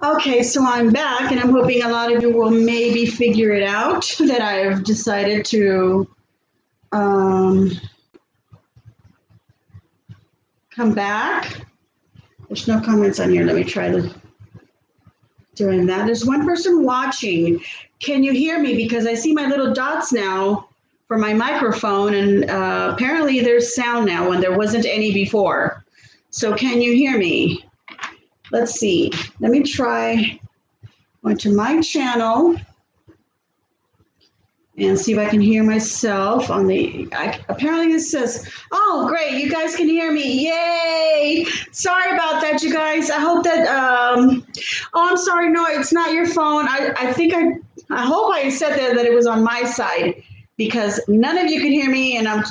Okay, so I'm back, and I'm hoping a lot of you will maybe figure it out that I've decided to um, come back. There's no comments on here. Let me try doing that. There's one person watching. Can you hear me? Because I see my little dots now for my microphone, and apparently there's sound now when there wasn't any before. So can you hear me? Let's see. Let me try going to my channel and see if I can hear myself on apparently it says, oh, great, you guys can hear me. Yay. Sorry about that, you guys. I hope that, oh, I'm sorry. No, it's not your phone. I hope I said that it was on my side because none of you can hear me and I'm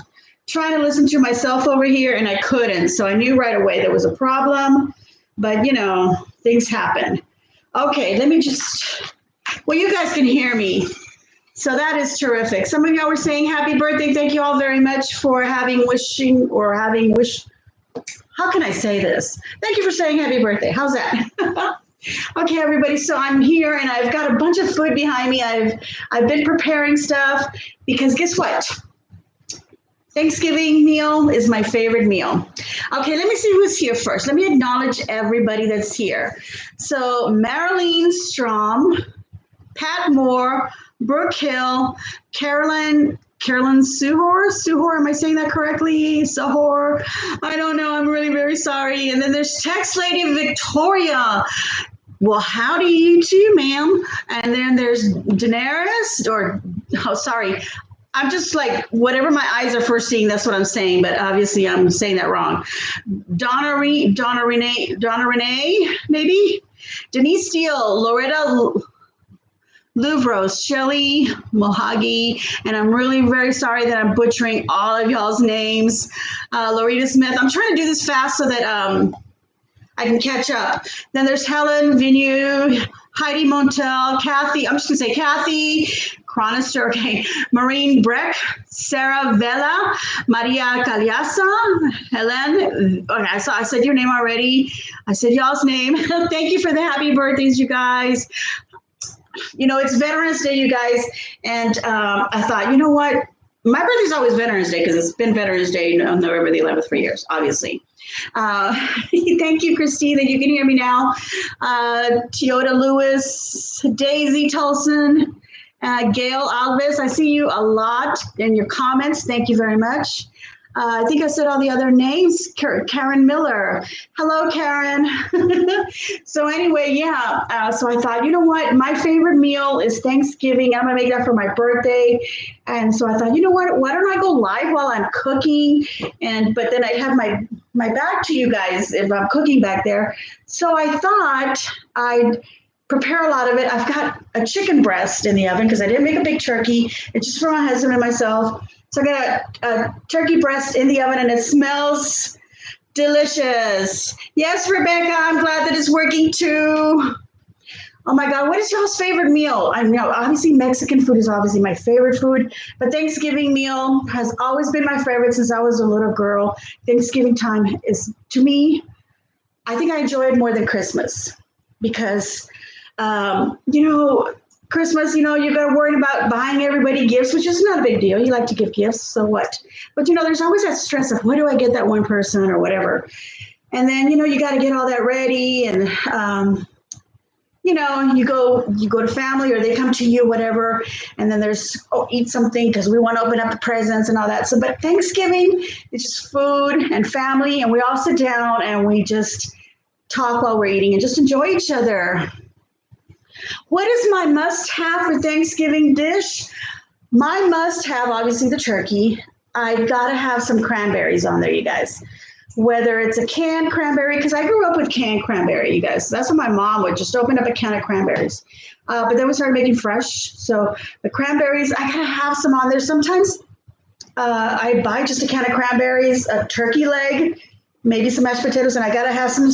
trying to listen to myself over here and I couldn't. So I knew right away there was a problem, but things happen. Okay, well, you guys can hear me. So that is terrific. Some of y'all were saying happy birthday. Thank you all very much for how can I say this? Thank you for saying happy birthday. How's that? Okay, everybody. So I'm here and I've got a bunch of food behind me. I've been preparing stuff because guess what? Thanksgiving meal is my favorite meal. Okay, let me see who's here first. Let me acknowledge everybody that's here. So Marilyn Strom, Pat Moore, Brooke Hill, Carolyn Suhor, am I saying that correctly? Suhor, I don't know, I'm really very sorry. And then there's Text Lady Victoria. Well, howdy you too, ma'am. And then there's I'm just like, whatever my eyes are first seeing, that's what I'm saying, but obviously I'm saying that wrong. Donna Renee, maybe? Denise Steele, Loretta Louvros, Shelley Mohagi, and I'm really very sorry that I'm butchering all of y'all's names. Loretta Smith, I'm trying to do this fast so that I can catch up. Then there's Helen Vigneault, Heidi Montel, Kathy, I'm just gonna say Kathy, Chronister, okay, Maureen Breck, Sarah Vela, Maria Caliasa, Helen, okay, I said your name already. I said y'all's name. Thank you for the happy birthdays, you guys. It's Veterans Day, you guys, and I thought, you know what? My birthday's always Veterans Day because it's been Veterans Day on November the 11th for years, obviously. Thank you, Christine, that you can hear me now. Toyota Lewis, Daisy Tolson, Gail Alves, I see you a lot in your comments. Thank you very much. I think I said all the other names. Karen Miller. Hello, Karen. So anyway, yeah. So I thought, you know what? My favorite meal is Thanksgiving. I'm going to make that for my birthday. And so I thought, you know what? Why don't I go live while I'm cooking? But then I'd have my back to you guys if I'm cooking back there. So I thought I'd prepare a lot of it. I've got a chicken breast in the oven because I didn't make a big turkey. It's just for my husband and myself. So I got a turkey breast in the oven and it smells delicious. Yes, Rebecca, I'm glad that it's working too. Oh my God, what is y'all's favorite meal? I know, obviously Mexican food is obviously my favorite food, but Thanksgiving meal has always been my favorite since I was a little girl. Thanksgiving time is, to me, I think I enjoy it more than Christmas because, Christmas, you got to worry about buying everybody gifts, which is not a big deal. You like to give gifts, so what? But, there's always that stress of what do I get that one person or whatever. And then, you got to get all that ready and, you go to family or they come to you, whatever. And then there's, eat something because we want to open up the presents and all that. So, but Thanksgiving, it's just food and family. And we all sit down and we just talk while we're eating and just enjoy each other. What is my must-have for Thanksgiving dish? My must-have, obviously, the turkey. I gotta have some cranberries on there, you guys. Whether it's a canned cranberry, because I grew up with canned cranberry, you guys. So that's what my mom would just open up a can of cranberries. But then we started making fresh. So the cranberries, I gotta have some on there. Sometimes I buy just a can of cranberries, a turkey leg, maybe some mashed potatoes, and I gotta have some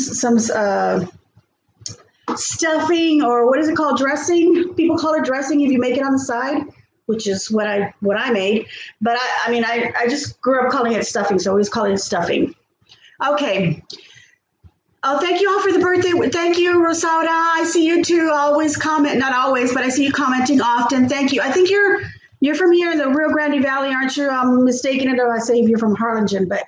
stuffing, or what is it called, dressing? People call it dressing if you make it on the side, which is what I made. But I just grew up calling it stuffing, so I always call it stuffing. Okay. Oh, thank you all for the birthday. Thank you, Rosada. I see you too. Always comment, not always, but I see you commenting often. Thank you. I think you're from here in the Rio Grande Valley, aren't you? I'm mistaken it, or I say you're from Harlingen, but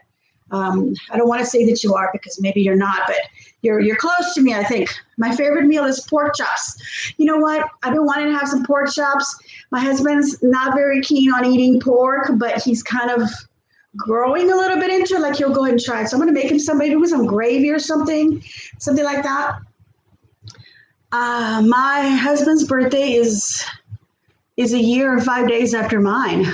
I don't want to say that you are because maybe you're not, but you're close to me, I think. My favorite meal is pork chops. You know what? I've been wanting to have some pork chops. My husband's not very keen on eating pork, but he's kind of growing a little bit into it. Like he'll go ahead and try it. So I'm going to make him somebody with some gravy or something like that. My husband's birthday is a year and 5 days after mine.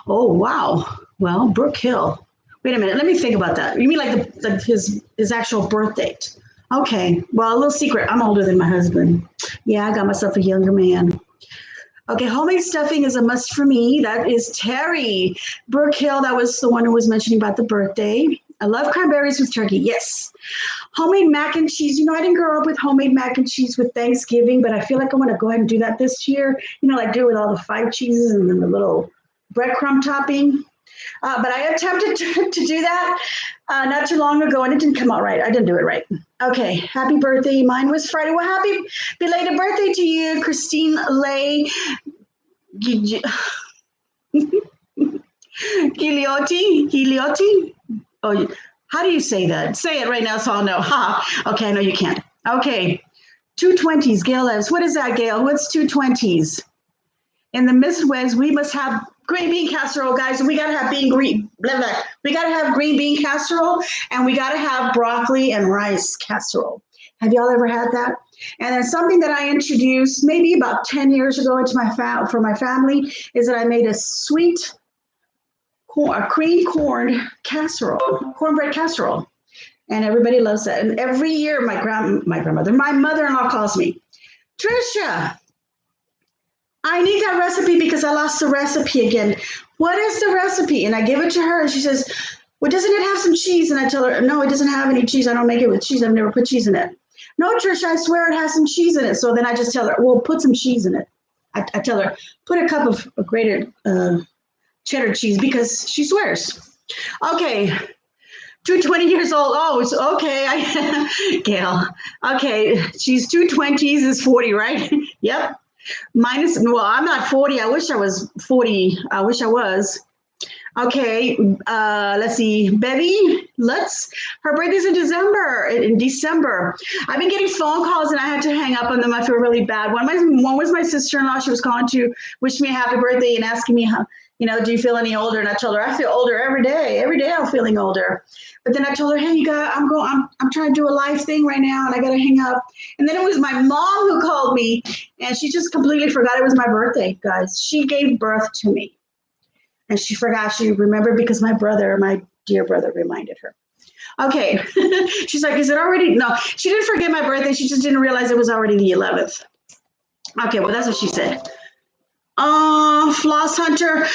Oh, wow. Well, Brook Hill. Wait a minute. Let me think about that. You mean like his actual birth date? Okay. Well, a little secret. I'm older than my husband. Yeah, I got myself a younger man. Okay, homemade stuffing is a must for me. That is Terry. Brook Hill, that was the one who was mentioning about the birthday. I love cranberries with turkey. Yes. Homemade mac and cheese. You know, I didn't grow up with homemade mac and cheese with Thanksgiving, but I feel like I want to go ahead and do that this year. You know, like do it with all the 5 cheeses and then the little breadcrumb topping. But I attempted to do that not too long ago, and it didn't come out right. I didn't do it right. Okay, happy birthday. Mine was Friday. Well, happy belated birthday to you, Christine Lay Giliotti? Oh, how do you say that? Say it right now so I'll know. Ha. Okay, I know you can't. Okay, 220s, Gail Evans. What is that, Gail? What's 220s? In the Midwest, we must have green bean casserole, guys. We gotta have We gotta have green bean casserole, and we gotta have broccoli and rice casserole. Have y'all ever had that? And then something that I introduced maybe about 10 years ago into for my family is that I made a sweet cream cornbread casserole, and everybody loves that. And every year, my mother-in-law calls me, Tricia, I need that recipe because I lost the recipe again. What is the recipe? And I give it to her, and she says, well, doesn't it have some cheese? And I tell her, no, it doesn't have any cheese. I don't make it with cheese. I've never put cheese in it. No, Tricia, I swear it has some cheese in it. So then I just tell her, well, put some cheese in it. I tell her, put a cup of grated cheddar cheese because she swears. Okay, 220 years old. Oh, it's okay. Gail. Okay, she's 220s is 40, right? Yep. Well, I'm not 40. I wish I was 40. I wish I was. Okay, let's see. Bevy Lutz, her birthday's in December. I've been getting phone calls and I had to hang up on them. I feel really bad. One was my sister-in-law. She was calling to wish me a happy birthday and asking me how, do you feel any older? And I told her I feel older every day. Every day I'm feeling older. But then I told her, hey, you got, I'm trying to do a live thing right now and I got to hang up. And then it was my mom who called me and she just completely forgot it was my birthday, guys. She gave birth to me. And she forgot. She remembered because my dear brother, reminded her. Okay. She's like, is it already? No, she didn't forget my birthday. She just didn't realize it was already the 11th. Okay, well, that's what she said. Floss Hunter.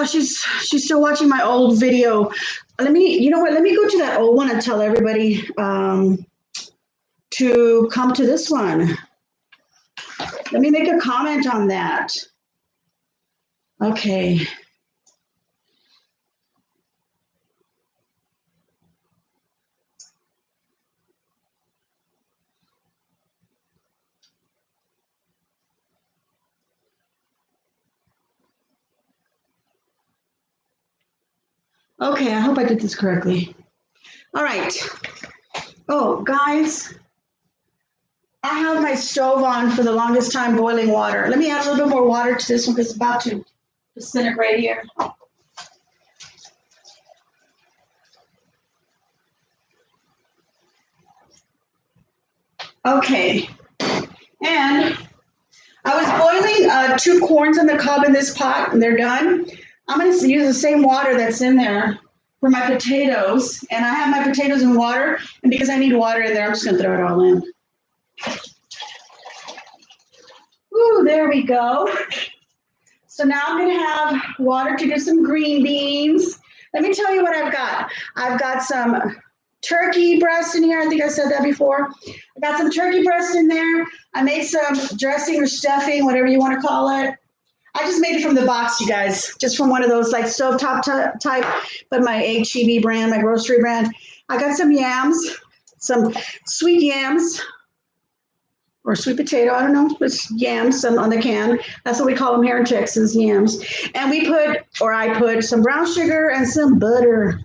She's still watching my old video. Let me go to that old one and tell everybody to come to this one. Let me make a comment on that. Okay. Okay, I hope I did this correctly. All right. Oh, guys, I have my stove on for the longest time boiling water. Let me add a little bit more water to this one because it's about to disintegrate here. Okay. And I was boiling 2 corns on the cob in this pot, and they're done. I'm going to use the same water that's in there for my potatoes. And I have my potatoes in water. And because I need water in there, I'm just going to throw it all in. Ooh, there we go. So now I'm going to have water to do some green beans. Let me tell you what I've got. I've got some turkey breast in here. I think I said that before. I got some turkey breast in there. I made some dressing or stuffing, whatever you want to call it. I just made it from the box, you guys, just from one of those like stovetop type, but my HEB brand, my grocery brand. I got some yams, some sweet yams or sweet potato. I don't know. It's yams on the can. That's what we call them here in Texas, yams. And I put some brown sugar and some butter.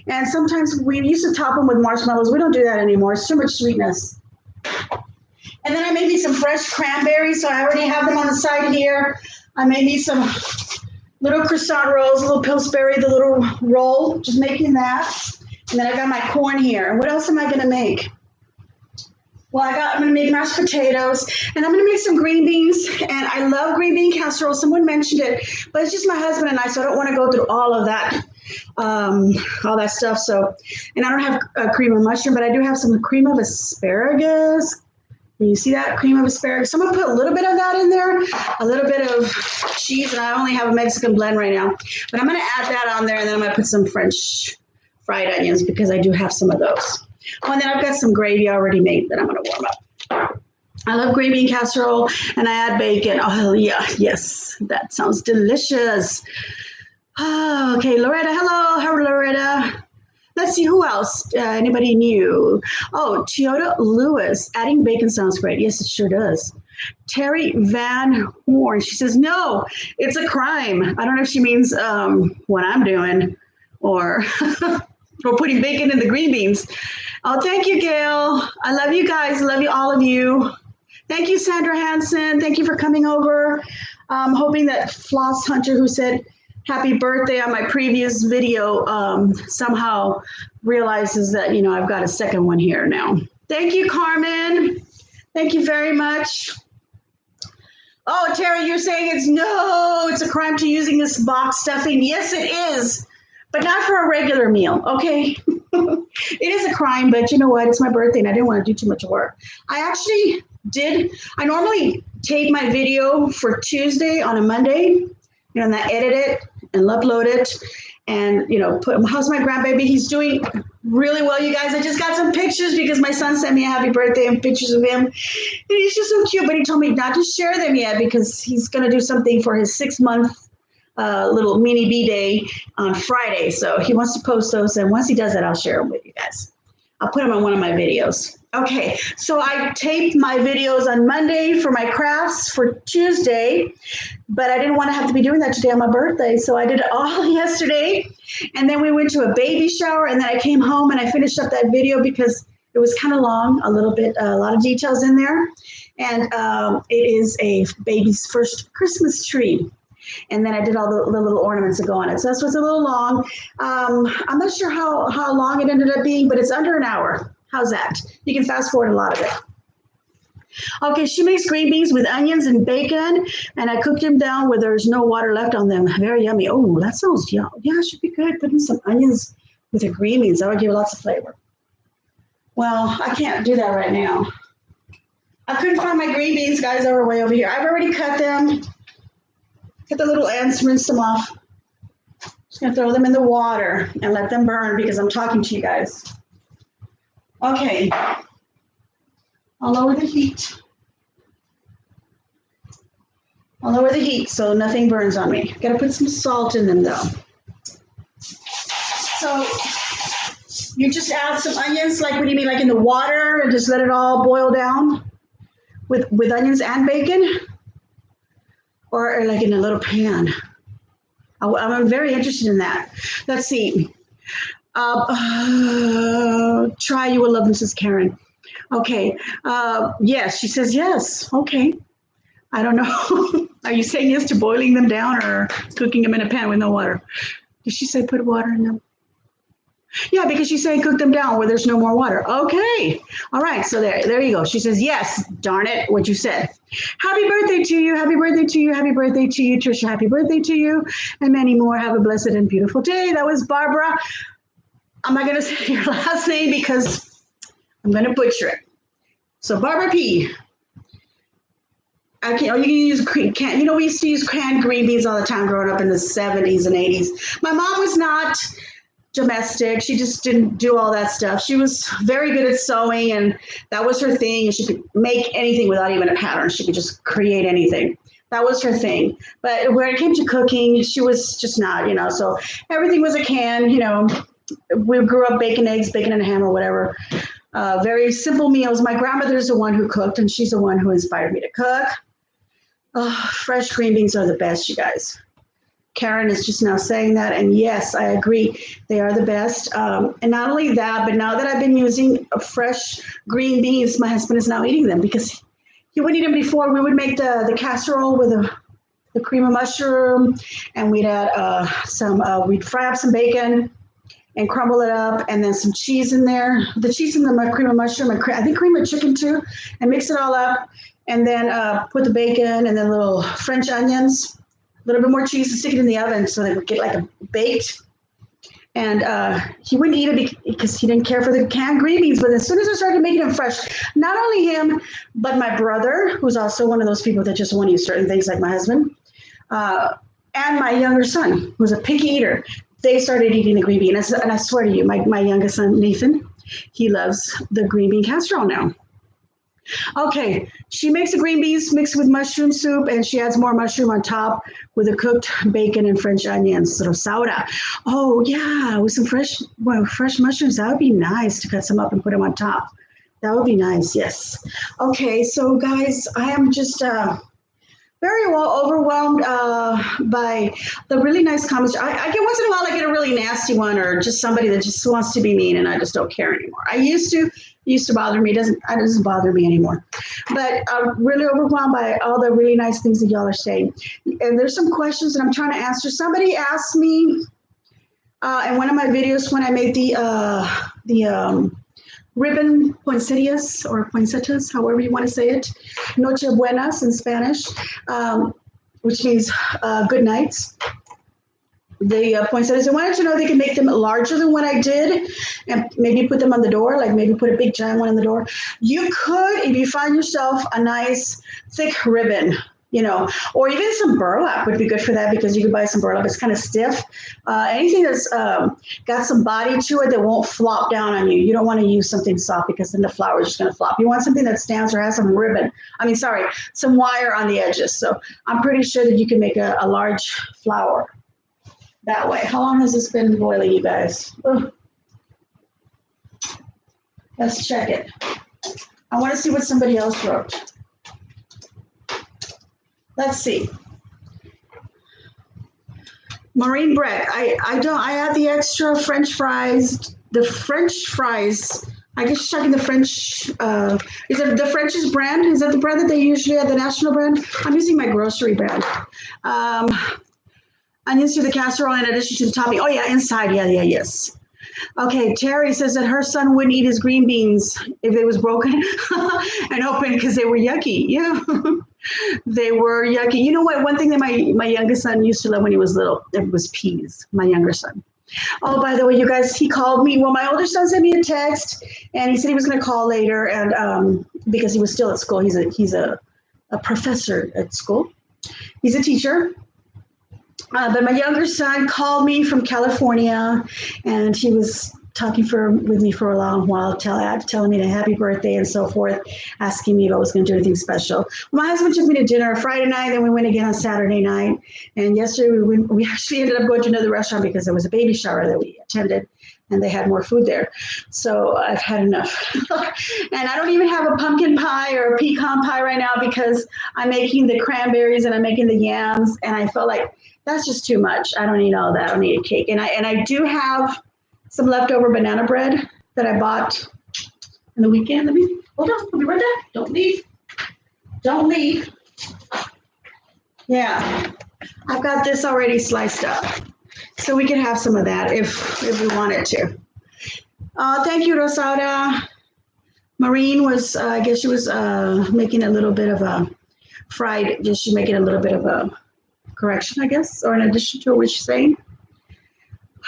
And sometimes we used to top them with marshmallows. We don't do that anymore. It's too much sweetness. And then I made me some fresh cranberries. So I already have them on the side here. I made me some little croissant rolls, a little Pillsbury, the little roll, just making that. And then I got my corn here. And what else am I going to make? Well, I'm going to make mashed potatoes, and I'm going to make some green beans, and I love green bean casserole. Someone mentioned it, but it's just my husband and I, so I don't want to go through all that stuff. So, and I don't have a cream of mushroom, but I do have some cream of asparagus. Can you see that? Cream of asparagus. Someone put a little bit of that in there, a little bit of cheese, and I only have a Mexican blend right now. But I'm going to add that on there, and then I'm going to put some French fried onions because I do have some of those. Oh, and then I've got some gravy already made that I'm going to warm up. I love green bean casserole, and I add bacon. Oh, yeah, yes, that sounds delicious. Oh, okay, Loretta, hello. How are Loretta? Let's see, who else? Anybody new? Oh, Toyota Lewis, adding bacon sounds great. Yes, it sure does. Terry Van Horn, she says, no, it's a crime. I don't know if she means what I'm doing or... or putting bacon in the green beans. Oh, thank you, Gail. I love you guys. I love you, all of you. Thank you, Sandra Hansen. Thank you for coming over. I'm hoping that Floss Hunter, who said happy birthday on my previous video, somehow realizes that, I've got a second one here now. Thank you, Carmen. Thank you very much. Oh, Terry, you're saying it's a crime to using this box stuffing. Yes, it is. But not for a regular meal, okay? It is a crime, but you know what? It's my birthday and I didn't want to do too much work. I normally tape my video for Tuesday on a Monday, and I edit it and upload it and, how's my grandbaby? He's doing really well, you guys. I just got some pictures because my son sent me a happy birthday and pictures of him. And he's just so cute, but he told me not to share them yet because he's going to do something for his 6-month little mini B-day on Friday. So he wants to post those. And once he does that, I'll share them with you guys. I'll put them on one of my videos. Okay, so I taped my videos on Monday for my crafts for Tuesday, but I didn't want to have to be doing that today on my birthday. So I did it all yesterday. And then we went to a baby shower, and then I came home and I finished up that video because it was kind of long, a lot of details in there. And it is a baby's first Christmas tree. And then I did all the little ornaments that go on it. So this was a little long. I'm not sure how long it ended up being, but it's under an hour. How's that? You can fast forward a lot of it. Okay, she makes green beans with onions and bacon, and I cooked them down where there's no water left on them. Very yummy. Oh, that sounds yum. Yeah, it should be good. Putting some onions with the green beans. That would give lots of flavor. Well, I can't do that right now. I couldn't find my green beans, guys. They were way over here. I've already cut them. Get the little ends, rinse them off. Just gonna throw them in the water and let them burn because I'm talking to you guys. Okay, I'll lower the heat. I'll lower the heat so nothing burns on me. Gotta put some salt in them though. So you just add some onions, like what do you mean, like in the water, and just let it all boil down with onions and bacon? Or like in a little pan. I'm very interested in that. Let's see. Try, you will love Mrs. Karen. Okay. Yes, she says yes. Okay. I don't know. Are you saying yes to boiling them down or cooking them in a pan with no water? Did she say put water in them? Yeah, because she's saying cook them down where there's no more water. Okay. All right. So there you go. She says, yes, darn it, what you said. Happy birthday to you. Happy birthday to you. Happy birthday to you, Tricia. Happy birthday to you. And many more. Have a blessed and beautiful day. That was Barbara. I'm not going to say your last name because I'm going to butcher it. So Barbara P. Okay, or you can use canned. We used to use canned green beans all the time growing up in the 70s and 80s. My mom was not domestic. She just didn't do all that stuff. She was very good at sewing, and that was her thing. She could make anything without even a pattern. She could just create anything. That was her thing. But when it came to cooking, she was just not, so everything was a can, we grew up baking eggs, bacon and ham or whatever. Very simple meals. My grandmother's the one who cooked, and she's the one who inspired me to cook. Oh, fresh green beans are the best, you guys. Karen is just now saying that, and yes, I agree. They are the best. And not only that, but now that I've been using fresh green beans, my husband is now eating them because he wouldn't eat them before. We would make the casserole with the cream of mushroom, and we'd add we'd fry up some bacon and crumble it up, and then some cheese in there. The cheese and the cream of mushroom, and I think cream of chicken too, and mix it all up, and then put the bacon and then little French onions, a little bit more cheese, and stick it in the oven so they would get like a baked. And he wouldn't eat it because he didn't care for the canned green beans. But as soon as I started making them fresh, not only him, but my brother, who's also one of those people that just want to use certain things like my husband, and my younger son, who's a picky eater, they started eating the green bean. And I swear to you, my youngest son, Nathan, he loves the green bean casserole now. Okay, she makes the green beans mixed with mushroom soup, and she adds more mushroom on top with the cooked bacon and French onions, rosaura. Oh yeah, with some fresh mushrooms. That would be nice to cut some up and put them on top. That would be nice, yes. Okay, so guys, I am just very well overwhelmed by the really nice comments. I get once in a while I get a really nasty one, or just somebody that just wants to be mean, and I just don't care anymore. It used to bother me. It doesn't bother me anymore. But I'm really overwhelmed by all the really nice things that y'all are saying. And there's some questions that I'm trying to answer. Somebody asked me in one of my videos when I made the ribbon poinsettias, or poinsettias, however you want to say it, Noche Buenas in Spanish, which means good nights. The poinsettias, I wanted to know if they could make them larger than what I did and maybe put them on the door, like maybe put a big giant one on the door. You could, if you find yourself a nice thick ribbon, or even some burlap would be good for that, because you could buy some burlap. It's kind of stiff. Anything that's got some body to it that won't flop down on you. You don't want to use something soft, because then the flower is just going to flop. You want something that stands or has some some wire on the edges. So I'm pretty sure that you can make a large flower that way. How long has this been boiling, you guys? Ugh. Let's check it. I want to see what somebody else wrote. Let's see. Maureen Breck, I add the extra French fries. The French fries, I guess you're talking the French, is it the French's brand? Is that the brand that they usually have, the national brand? I'm using my grocery brand. Onions to the casserole in addition to the topping. Oh yeah, inside, yes. Okay, Terry says that her son wouldn't eat his green beans if they was broken and open because they were yucky. Yeah, they were yucky. You know what? One thing that my youngest son used to love when he was little, it was peas, my younger son. Oh, by the way, you guys, he called me. Well, my older son sent me a text, and he said he was going to call later, and because he was still at school. He's a professor at school. He's a teacher. But my younger son called me from California, and he was talking with me for a long while, telling me a happy birthday and so forth, asking me if I was going to do anything special. My husband took me to dinner Friday night, then we went again on Saturday night. And yesterday we actually ended up going to another restaurant because there was a baby shower that we attended, and they had more food there. So I've had enough. And I don't even have a pumpkin pie or a pecan pie right now because I'm making the cranberries and I'm making the yams, and I felt like that's just too much. I don't need all that. I don't need a cake. And I do have some leftover banana bread that I bought in the weekend. Hold on, I'll be right back. Don't leave. Don't leave. Yeah, I've got this already sliced up. So we can have some of that if we wanted to. Thank you, Rosada. Maureen was, I guess she was making a little bit of a fried, just she's making a little bit of a correction, I guess, or in addition to what she's saying.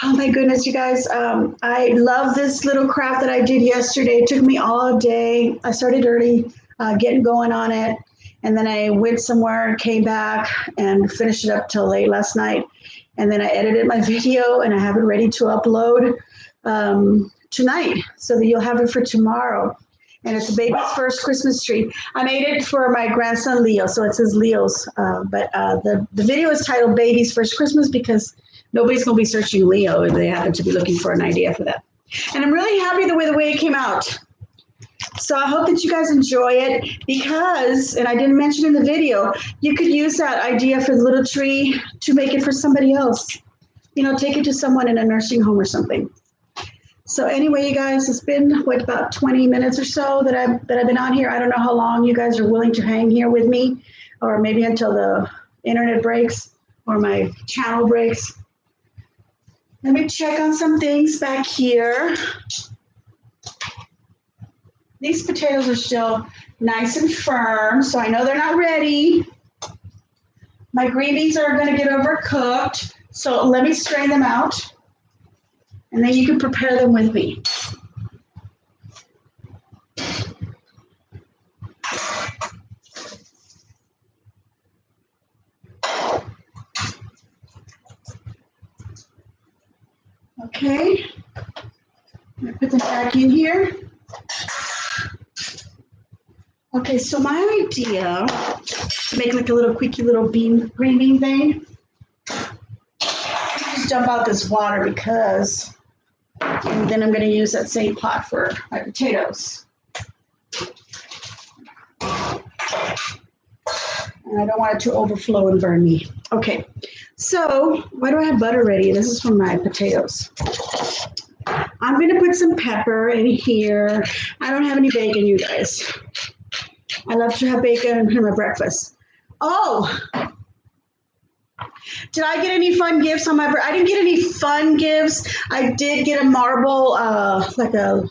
Oh my goodness, you guys. I love this little craft that I did yesterday. It took me all day. I started early, getting going on it. And then I went somewhere, came back and finished it up till late last night. And then I edited my video and I have it ready to upload tonight so that you'll have it for tomorrow. And it's a baby's first Christmas tree. I made it for my grandson, Leo. So it says Leo's, but the video is titled Baby's First Christmas because nobody's going to be searching Leo if they happen to be looking for an idea for that. And I'm really happy the way it came out. So I hope that you guys enjoy it because, and I didn't mention in the video, you could use that idea for the little tree to make it for somebody else. You know, take it to someone in a nursing home or something. So anyway, you guys, it's been about 20 minutes or so that I've been on here. I don't know how long you guys are willing to hang here with me, or maybe until the internet breaks or my channel breaks. Let me check on some things back here. These potatoes are still nice and firm, so I know they're not ready. My green beans are going to get overcooked, so let me strain them out, and then you can prepare them with me. Okay, I'm going to put them back in here. Okay, so my idea, make like a little quickie little green bean thing. Just dump out this water because, and then I'm going to use that same pot for my potatoes. And I don't want it to overflow and burn me. Okay, so why do I have butter ready? This is for my potatoes. I'm going to put some pepper in here. I don't have any bacon, you guys. I love to have bacon in my breakfast. Oh, did I get any fun gifts on my birthday? I didn't get any fun gifts. I did get a marble, like a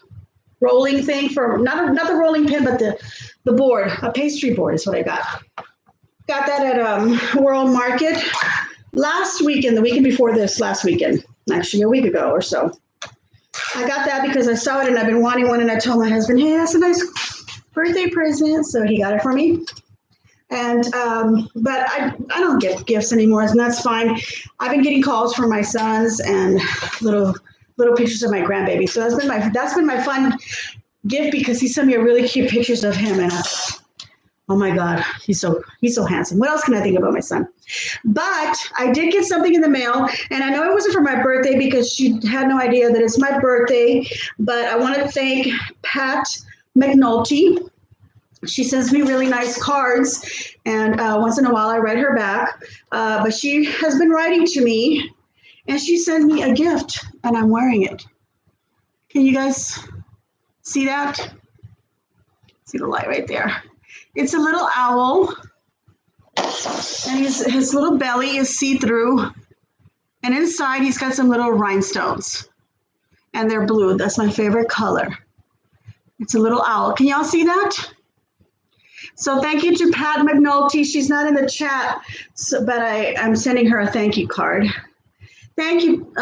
rolling thing for, not the rolling pin, but the board, a pastry board is what I got. Got that at World Market last weekend, the weekend before this, last weekend, actually a week ago or so. I got that because I saw it and I've been wanting one, and I told my husband, hey, that's a nice birthday present, so he got it for me. And but I don't get gifts anymore, and that's fine. I've been getting calls from my sons and little pictures of my grandbaby. So that's been my fun gift, because he sent me a really cute pictures of him, and oh my God, he's so handsome. What else can I think about my son? But I did get something in the mail, and I know it wasn't for my birthday because she had no idea that it's my birthday. But I want to thank Pat McNulty. She sends me really nice cards, and once in a while I write her back. But she has been writing to me, and she sent me a gift, and I'm wearing it. Can you guys see that? See the light right there. It's a little owl, and his little belly is see-through, and inside he's got some little rhinestones, and they're blue. That's my favorite color. It's a little owl. Can y'all see that? So thank you to Pat McNulty. She's not in the chat, but I'm sending her a thank you card. Thank you.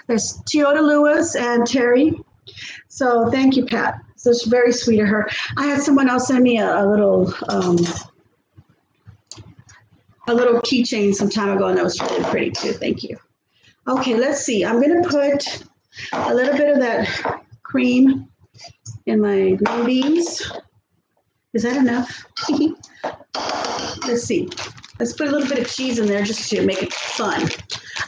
There's Teoda Lewis and Terry. So thank you, Pat. So it's very sweet of her. I had someone else send me a little keychain some time ago, and that was really pretty too. Thank you. Okay, let's see. I'm going to put a little bit of that cream in my green beans. Is that enough? Let's see. Let's put a little bit of cheese in there just to make it fun.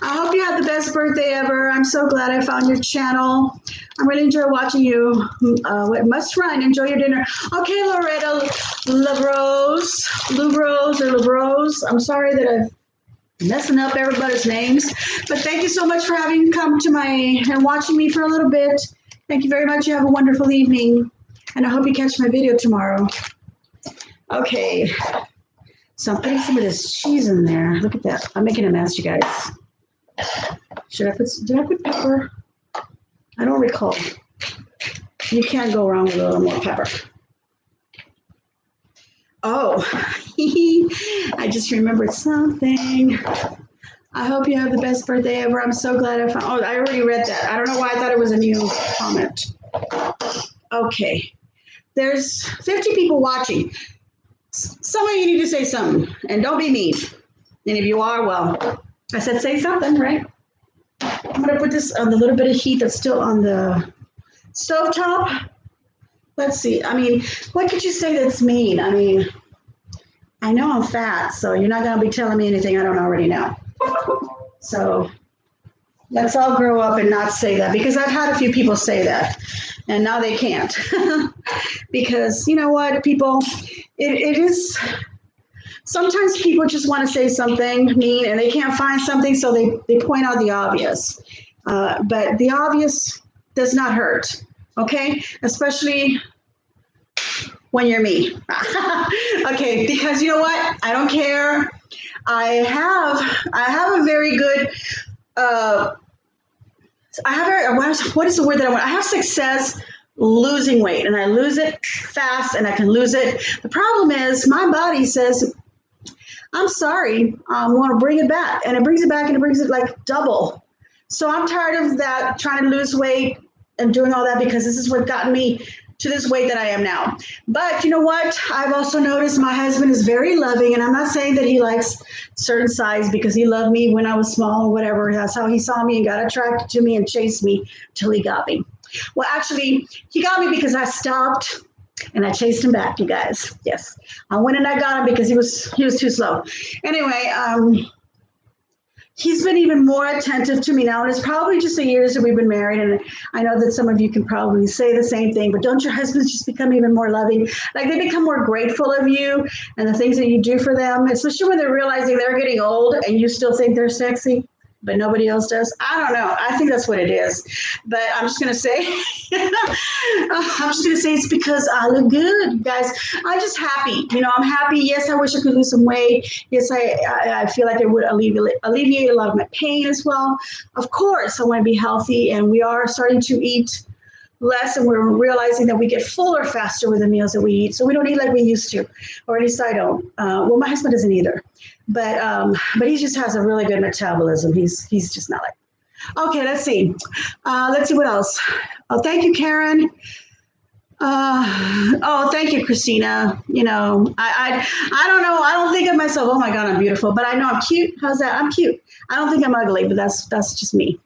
I hope you had the best birthday ever. I'm so glad I found your channel. I'm really enjoying watching you. Must run. Enjoy your dinner. Okay, Loretta Labrose. I'm sorry that I'm messing up everybody's names, but thank you so much for having come to and watching me for a little bit. Thank you very much. You have a wonderful evening, and I hope you catch my video tomorrow. Okay, so I'm putting some of this cheese in there. Look at that. I'm making a mess, you guys. Did I put pepper? I don't recall. You can't go wrong with a little more pepper. Oh, I just remembered something. I hope you have the best birthday ever. I'm so glad I found. Oh, I already read that. I don't know why I thought it was a new comment. Okay, there's 50 people watching. Some of you need to say something, and don't be mean. And if you are, well, I said say something, right? I'm gonna put this on the little bit of heat that's still on the stovetop. Let's see. I mean, what could you say that's mean? I mean, I know I'm fat, so you're not gonna be telling me anything I don't already know. So let's all grow up and not say that, because I've had a few people say that, and now they can't. because you know what, people, it is, sometimes people just want to say something mean and they can't find something, so they point out the obvious. But the obvious does not hurt, okay? Especially when you're me. Okay, because you know what? I don't care. I have a very good what is the word that I want? I have success losing weight, and I lose it fast, and I can lose it. The problem is my body says, I'm sorry, I want to bring it back. And it brings it back, and it brings it like double. So I'm tired of that, trying to lose weight and doing all that, because this is what got me to this weight that I am now. But you know what? I've also noticed my husband is very loving, and I'm not saying that he likes certain size because he loved me when I was small or whatever. That's how he saw me and got attracted to me and chased me till he got me. Well, actually, he got me because I stopped and I chased him back, you guys. Yes, I went and I got him because he was too slow. Anyway, he's been even more attentive to me now, and it's probably just the years that we've been married. And I know that some of you can probably say the same thing, but don't your husbands just become even more loving? Like they become more grateful of you and the things that you do for them, especially when they're realizing they're getting old and you still think they're sexy, but nobody else does. I don't know. I think that's what it is. But I'm just going to say, it's because I look good, guys. I'm just happy. You know, I'm happy. Yes, I wish I could lose some weight. Yes, I feel like it would alleviate a lot of my pain as well. Of course, I want to be healthy, and we are starting to eat less, and we're realizing that we get fuller faster with the meals that we eat. So we don't eat like we used to, or at least I don't. Well, my husband doesn't either. But he just has a really good metabolism. He's just not like. Okay, let's see. Let's see what else. Oh, thank you, Karen. Thank you, Christina. You know, I don't know. I don't think of myself, oh my God, I'm beautiful, but I know I'm cute. How's that? I'm cute. I don't think I'm ugly, but that's just me.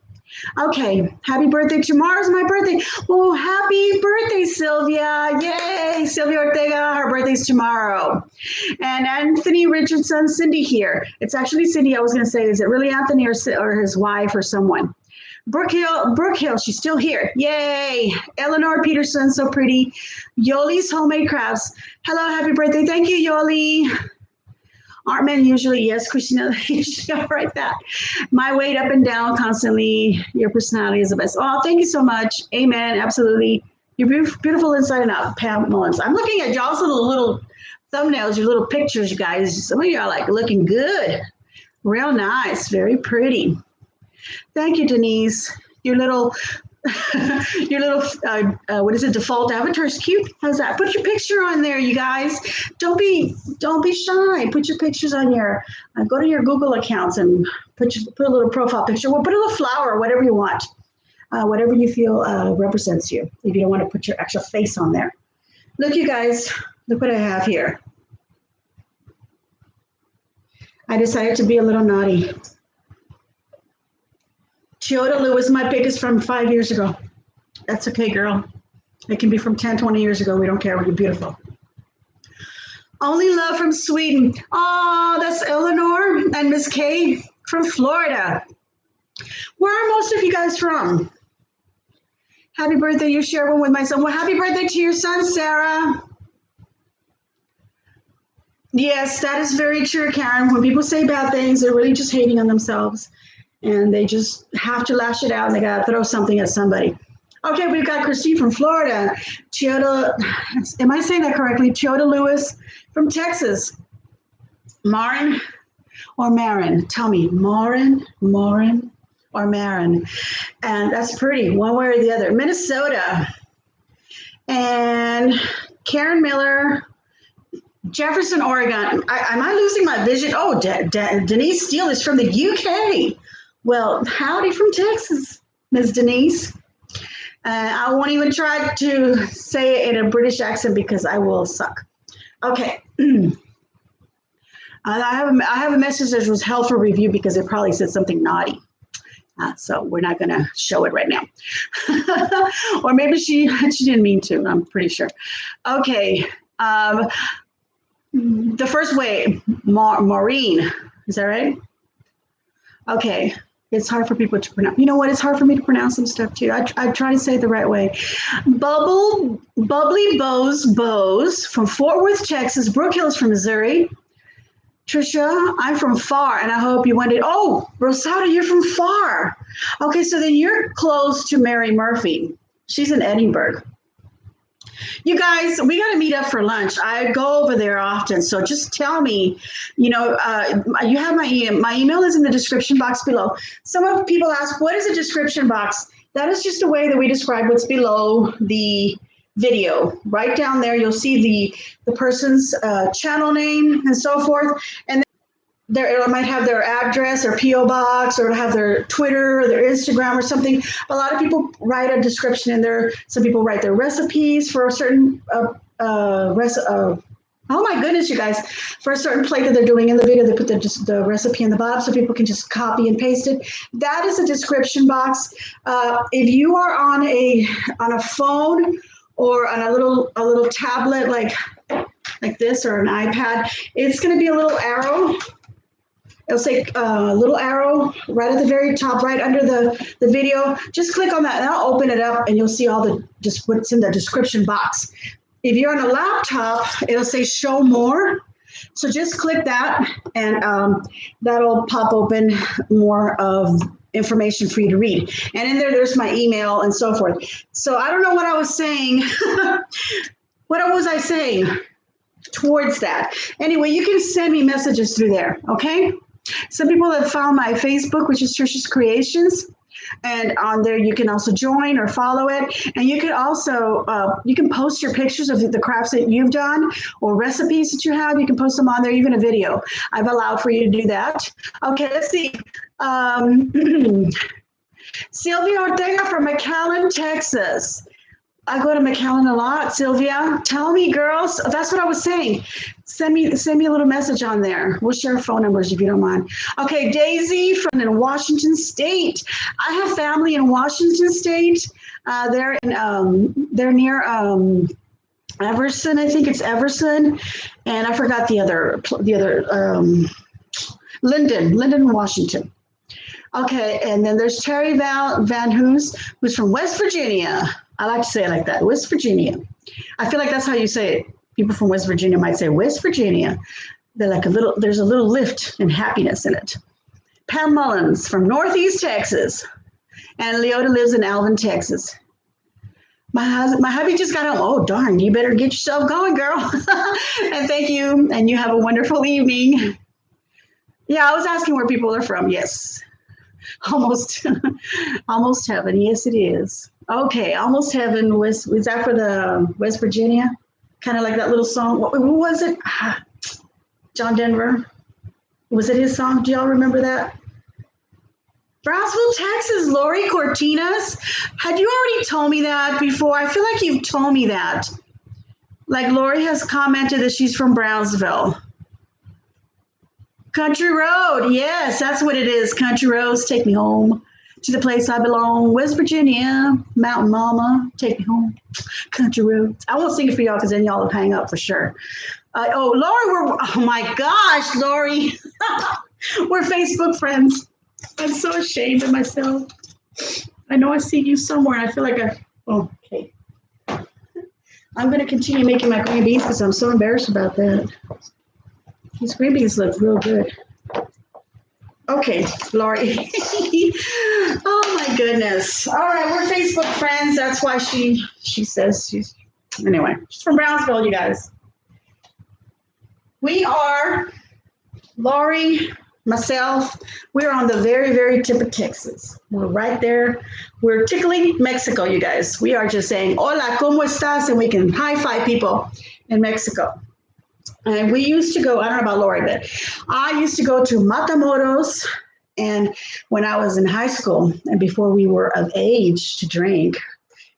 Okay, happy birthday. Tomorrow's my birthday. Oh, happy birthday, Sylvia. Yay, Sylvia Ortega. Her birthday's tomorrow. And Anthony Richardson, Cindy here. It's actually Cindy. I was going to say, is it really Anthony or his wife or someone? Brooke Hill, she's still here. Yay. Eleanor Peterson, so pretty. Yoli's Homemade Crafts. Hello, happy birthday. Thank you, Yoli. Aren't men usually? Yes, Christina, usually write that. My weight up and down constantly. Your personality is the best. Oh, thank you so much. Amen. Absolutely. You're beautiful inside and out. Pam Mullins. I'm looking at y'all's little thumbnails, your little pictures, you guys. Some of you are like looking good. Real nice. Very pretty. Thank you, Denise. Your little what is it? Default avatar is cute. How's that? Put your picture on there, you guys. Don't be shy. Put your pictures on your. Go to your Google accounts and put a little profile picture. Well, put a little flower, whatever you want, whatever you feel represents you. If you don't want to put your actual face on there. Look, you guys. Look what I have here. I decided to be a little naughty. Toyota Lewis, my pick is from 5 years ago. That's okay, girl. It can be from 10, 20 years ago. We don't care. We're beautiful. Only love from Sweden. Oh, that's Eleanor and Miss Kay from Florida. Where are most of you guys from? Happy birthday. You share one with my son. Well, happy birthday to your son, Sarah. Yes, that is very true, Karen. When people say bad things, they're really just hating on themselves. And they just have to lash it out, and they got to throw something at somebody. Okay, we've got Christine from Florida. Toyota, am I saying that correctly? Toyota Lewis from Texas. Marin or Marin? Tell me, Marin or Marin? And that's pretty, one way or the other. Minnesota. And Karen Miller, Jefferson, Oregon. Am I losing my vision? Oh, Denise Steele is from the UK. Well, howdy from Texas, Ms. Denise. I won't even try to say it in a British accent because I will suck. Okay. I have a message that was held for review because it probably said something naughty. So we're not going to show it right now. Or maybe she didn't mean to. I'm pretty sure. Okay. The first way, Maureen. Is that right? Okay. It's hard for people to pronounce. You know what? It's hard for me to pronounce some stuff too. I try to say it the right way. Bubbly Bows from Fort Worth, Texas. Brook Hills from Missouri. Tricia, I'm from far, and I hope you wondered. Oh, Rosada, you're from far. Okay, so then you're close to Mary Murphy. She's in Edinburgh. You guys, we got to meet up for lunch. I go over there often, so just tell me. You have my email. My email is in the description box below. Some people ask, what is a description box? That is just a way that we describe what's below the video. Right down there, you'll see the person's channel name and so forth. And it might have their address or PO box, or have their Twitter or their Instagram or something. A lot of people write a description in there. Some people write their recipes for a certain oh my goodness, you guys, for a certain plate that they're doing in the video, they put the recipe in the bottom so people can just copy and paste it. That is a description box. If you are on a phone or on a little tablet like this, or an iPad, it's going to be a little arrow. It'll say a little arrow right at the very top, right under the video. Just click on that and I'll open it up and you'll see just what's in the description box. If you're on a laptop, it'll say show more. So just click that and that'll pop open more of information for you to read. And in there's my email and so forth. So I don't know what I was saying. What was I saying towards that? Anyway, you can send me messages through there, okay? Some people have found my Facebook, which is Tricia's Creations. And on there, you can also join or follow it. And you can also, you can post your pictures of the crafts that you've done or recipes that you have. You can post them on there, even a video. I've allowed for you to do that. Okay, let's see. Sylvia Ortega from McAllen, Texas. I go to McAllen a lot, Sylvia. Tell me, girls. That's what I was saying. Send me a little message on there. We'll share phone numbers if you don't mind. Okay, Daisy from Washington State. I have family in Washington State. They're near Everson. I think it's Everson, and I forgot the other Linden, Washington. Okay, and then there's Terry Van Hoos, who's from West Virginia. I like to say it like that, West Virginia. I feel like that's how you say it. People from West Virginia might say West Virginia. They're like there's a little lift and happiness in it. Pam Mullins from Northeast Texas. And Leota lives in Alvin, Texas. My hubby just got home. Oh, darn, you better get yourself going, girl. And thank you. And you have a wonderful evening. Yeah, I was asking where people are from. Yes. Almost heaven. Yes, it is. Okay, almost heaven. Was that for the West Virginia? Kind of like that little song. What was it? John Denver. Was it his song? Do y'all remember that? Brownsville, Texas. Lori Cortinas. Had you already told me that before? I feel like you've told me that. Like Lori has commented that she's from Brownsville. Country Road. Yes, that's what it is. Country Roads, take me home to the place I belong. West Virginia, Mountain Mama, take me home. Country Roads. I won't sing it for y'all because then y'all will hang up for sure. Lori, oh my gosh, Lori. We're Facebook friends. I'm so ashamed of myself. I know I see you somewhere. And I feel like okay. I'm going to continue making my green beans because I'm so embarrassed about that. These green beans look real good. Okay, Lori. Oh my goodness. All right, we're Facebook friends. That's why she says anyway, she's from Brownsville, you guys. We are, Lori, myself, we're on the very, very tip of Texas. We're right there. We're tickling Mexico, you guys. We are just saying, hola, ¿cómo estás? And we can high five people in Mexico. And we used to go, I don't know about Lori, but I used to go to Matamoros. And when I was in high school and before we were of age to drink,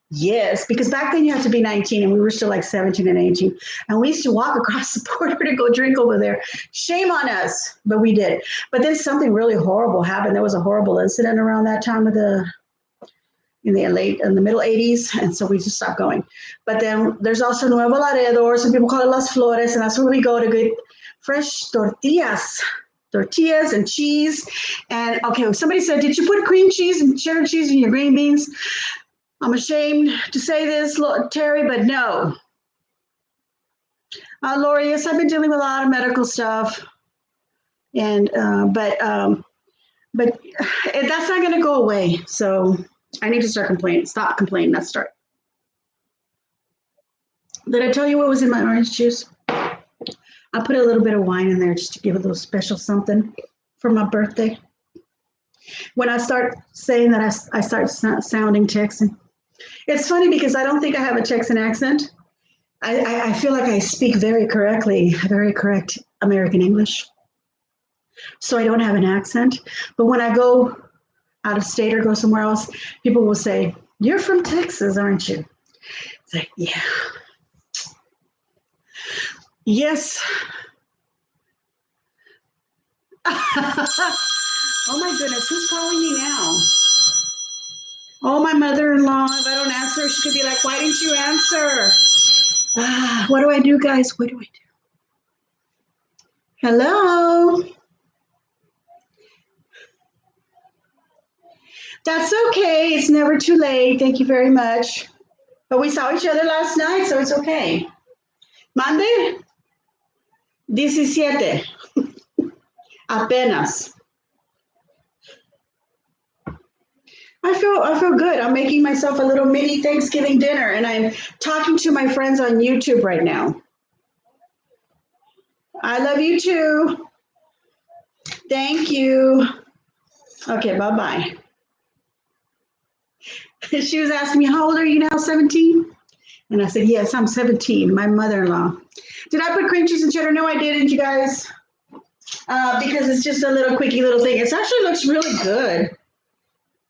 yes, because back then you had to be 19 and we were still like 17 and 18. And we used to walk across the border to go drink over there. Shame on us, but we did. But then something really horrible happened. There was a horrible incident around that time of in the middle 80s, and so we just stopped going. But then there's also Nuevo Laredo, or some people call it Las Flores, and that's where we go to get fresh tortillas tortillas and cheese. And okay, somebody said, did you put cream cheese and cheddar cheese in your green beans? I'm ashamed to say this, Terry, but no. Lori, yes, I've been dealing with a lot of medical stuff, and but that's not going to go away. So I need to start complaining. Stop complaining. Not start. Did I tell you what was in my orange juice? I put a little bit of wine in there just to give a little special something for my birthday. When I start saying that, I start sounding Texan. It's funny because I don't think I have a Texan accent. I feel like I speak very correct American English. So I don't have an accent. But when I go out of state or go somewhere else, people will say, you're from Texas, aren't you? It's like, yeah. Yes. Oh my goodness, who's calling me now? Oh, my mother-in-law. If I don't answer, she could be like, why didn't you answer? What do I do, guys? What do I do? Hello? That's okay. It's never too late. Thank you very much. But we saw each other last night, so it's okay. Mande? 17. Apenas. I feel good. I'm making myself a little mini Thanksgiving dinner, and I'm talking to my friends on YouTube right now. I love you too. Thank you. Okay, bye-bye. She was asking me, how old are you now, 17? And I said, yes, I'm 17, my mother-in-law. Did I put cream cheese and cheddar? No, I didn't, you guys. Because it's just a little quickie little thing. It actually looks really good.